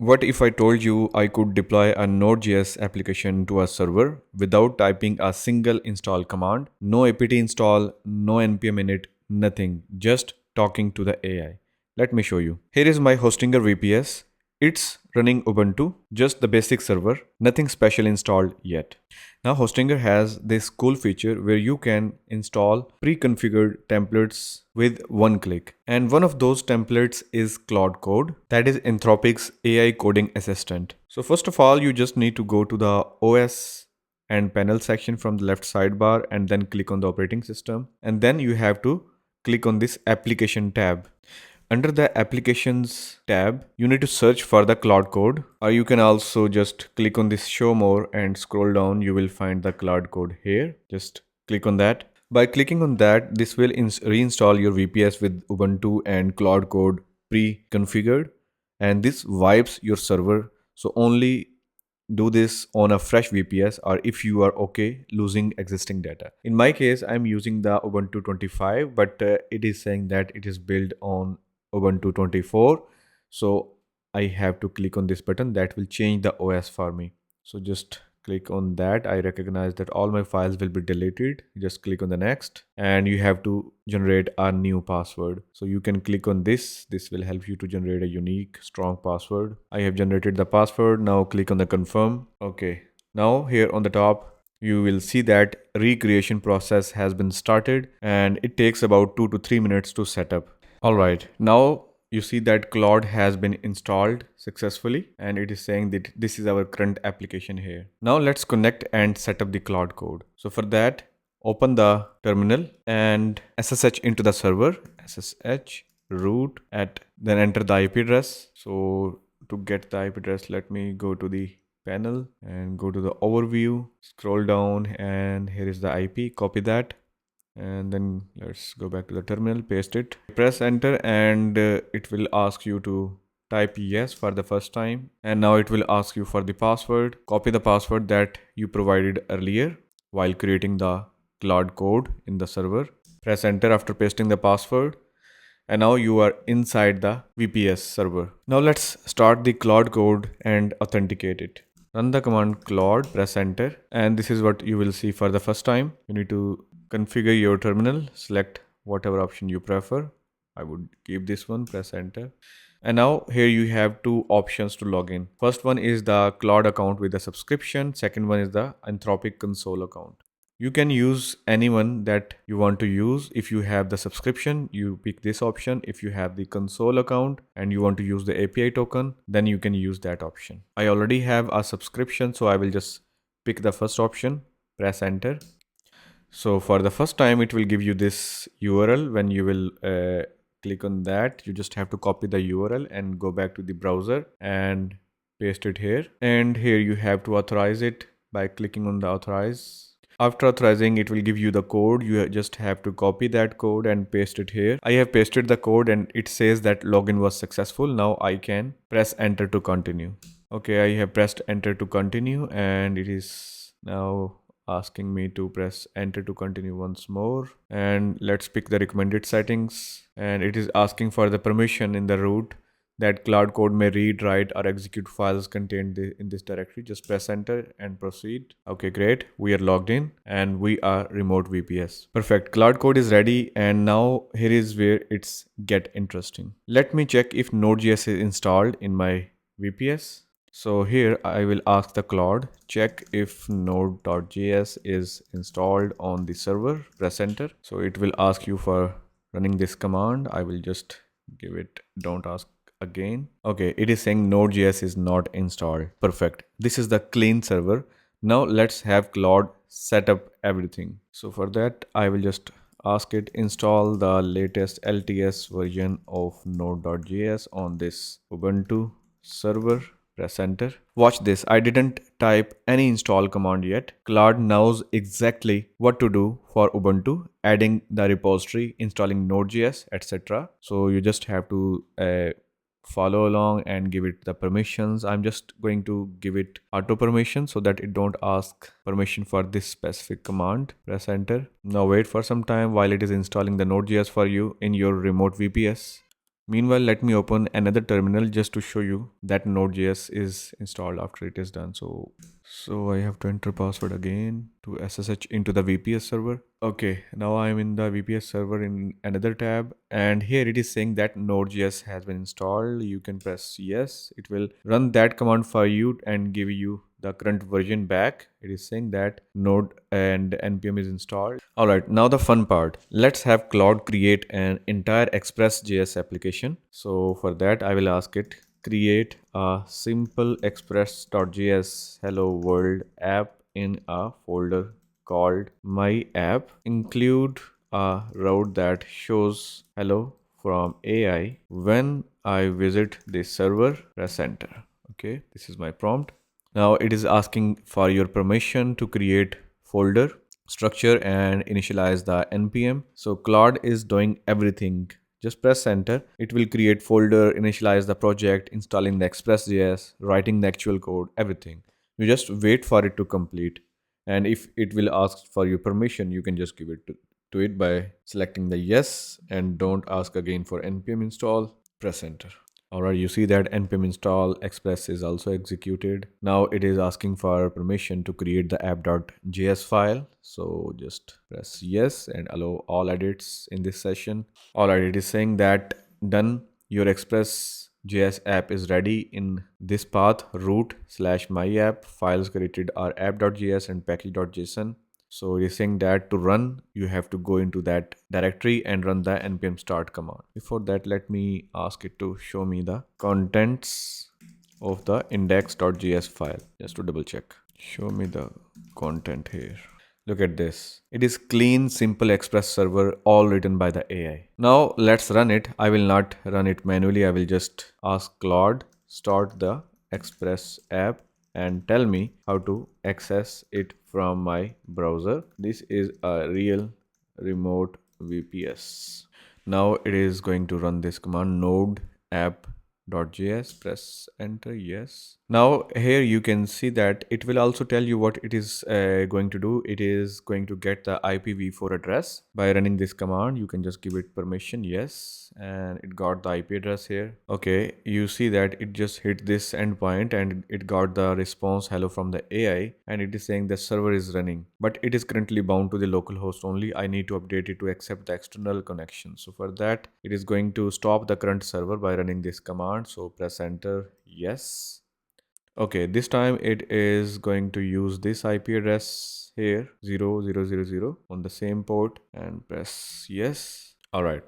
What if I told you I could deploy a Node.js application to a server without typing a single install command? No apt install, no npm init, nothing. Just talking to the AI. Let me show you. Here is my Hostinger VPS. It's running Ubuntu, just the basic server, nothing special installed yet. Now Hostinger has this cool feature where you can install pre-configured templates with one click. And one of those templates is Claude Code, that is Anthropic's AI coding assistant. So first of all, you just need to go to the OS and panel section from the left sidebar and then click on the operating system. And then you have to click on this application tab. Under the applications tab, you need to search for the Claude Code, or you can also just click on this show more and scroll down. You will find the Claude Code here. Just click on that. By clicking on that, this will reinstall your VPS with Ubuntu and Claude Code pre-configured, and this wipes your server. So only do this on a fresh VPS or if you are okay losing existing data. In my case, I'm using the Ubuntu 25, but it is saying that it is built on Ubuntu 24. So I have to click on this button that will change the OS for me. So just click on that. I recognize that all my files will be deleted. Just click on the next and you have to generate a new password. So you can click on this. This will help you to generate a unique strong password. I have generated the password. Now click on the confirm. Okay. Now here on the top, you will see that recreation process has been started and it takes about 2 to 3 minutes to set up. All right. Now you see that Claude has been installed successfully and it is saying that this is our current application here. Now let's connect and set up the Claude Code. So for that, open the terminal and SSH into the server, SSH root then enter the IP address. So to get the IP address, let me go to the panel and go to the overview, scroll down and here is the IP, copy that. And then let's go back to the terminal, paste it, press enter and it will ask you to type yes for the first time. And now it will ask you for the password. Copy the password that you provided earlier while creating the Claude Code in the server. Press enter after pasting the password. And now you are inside the VPS server. Now let's start the Claude Code and authenticate it. Run the command Claude, press enter, and this is what you will see for the first time. You need to configure your terminal, select whatever option you prefer. I would keep this one, press enter. And now here you have two options to log in. First one is the Claude account with the subscription. Second one is the Anthropic console account. You can use anyone that you want to use. If you have the subscription, you pick this option. If you have the console account and you want to use the API token, then you can use that option. I already have a subscription, so I will just pick the first option, press enter. So for the first time, it will give you this URL. When you will click on that, you just have to copy the URL and go back to the browser and paste it here. And here you have to authorize it by clicking on the authorize. After authorizing, it will give you the code. You just have to copy that code and paste it here. I have pasted the code and it says that login was successful. Now I can press enter to continue. Okay, I have pressed enter to continue and it is now asking me to press enter to continue once more. And let's pick the recommended settings. And it is asking for the permission in the root that Claude Code may read, write, or execute files contained in this directory. Just press enter and proceed. Okay, great. We are logged in and we are remote VPS. Perfect. Claude Code is ready. And now here is where it's get interesting. Let me check if Node.js is installed in my VPS. So here I will ask the Claude, check if Node.js is installed on the server. Press enter. So it will ask you for running this command. I will just give it, don't ask again. Okay, it is saying Node.js is not installed. Perfect. This is the clean server. Now let's have Claude set up everything. So for that, I will just ask it install the latest LTS version of Node.js on this Ubuntu server. Press enter. Watch this. I didn't type any install command yet. Claude knows exactly what to do for Ubuntu, adding the repository, installing Node.js, etc. So you just have to follow along and give it the permissions. I'm just going to give it auto permission so that it don't ask permission for this specific command. Press enter. Now wait for some time while it is installing the Node.js for you in your remote VPS. Meanwhile, let me open another terminal just to show you that Node.js is installed after it is done. So I have to enter password again to SSH into the VPS server. Okay, now I'm in the VPS server in another tab, and here it is saying that Node.js has been installed. You can press yes. It will run that command for you and give you the current version back. It is saying that node and npm is installed. All right, now the fun part. Let's have Claude create an entire Express.js application. So for that, I will ask it create a simple Express.js hello world app in a folder called my app. Include a route that shows hello from AI. When I visit this server, press enter. Okay, this is my prompt. Now it is asking for your permission to create folder structure and initialize the npm. So Claude is doing everything. Just press enter. It will create folder, initialize the project, installing the Express.js, writing the actual code, everything. You just wait for it to complete. And if it will ask for your permission, you can just give it to it by selecting the yes, and don't ask again for npm install. Press enter. Alright, you see that npm install express is also executed. Now it is asking for permission to create the app.js file. So just press yes and allow all edits in this session. Alright, it is saying that done. Your Express.js app is ready in this path root / my app. Files created are app.js and package.json. So it is saying that to run, you have to go into that directory and run the npm start command. Before that, let me ask it to show me the contents of the index.js file just to double check. Show me the content here. Look at this. It is clean, simple Express server, all written by the AI. Now let's run it. I will not run it manually. I will just ask Claude, start the Express app and tell me how to access it from my browser. This is a real remote VPS. Now it is going to run this command node app.js. Press enter. Yes. Now here you can see that it will also tell you what it is going to do. It is going to get the IPv4 address by running this command. You can just give it permission. Yes, and it got the IP address here. Okay, you see that it just hit this endpoint and it got the response hello from the AI, and it is saying the server is running, but it is currently bound to the local host only. I need to update it to accept the external connection. So for that, it is going to stop the current server by running this command. So press enter. Yes. Okay, this time it is going to use this IP address here 0000 on the same port and press yes. All right.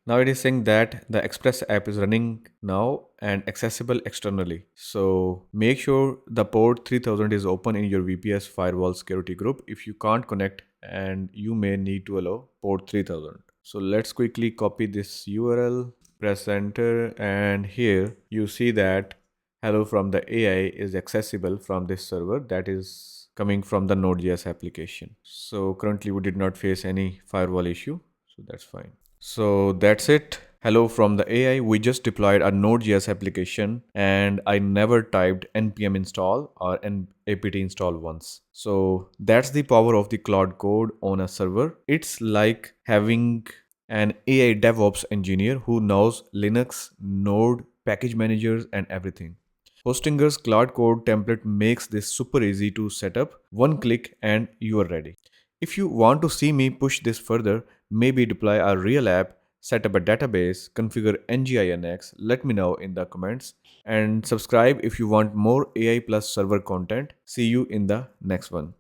Now it is saying that the Express app is running now and accessible externally. So make sure the port 3000 is open in your VPS firewall security group. If you can't connect, and you may need to allow port 3000. So let's quickly copy this URL, press enter, and here you see that hello from the AI is accessible from this server that is coming from the Node.js application. So currently we did not face any firewall issue, so that's fine. So that's it. Hello from the AI. We just deployed a Node.js application and I never typed npm install or apt install once. So that's the power of the Claude Code on a server. It's like having an AI DevOps engineer who knows Linux, Node, package managers and everything. Hostinger's Claude Code template makes this super easy to set up. One click and you are ready. If you want to see me push this further, maybe deploy a real app, set up a database, configure NGINX, let me know in the comments, and subscribe if you want more AI plus server content. See you in the next one.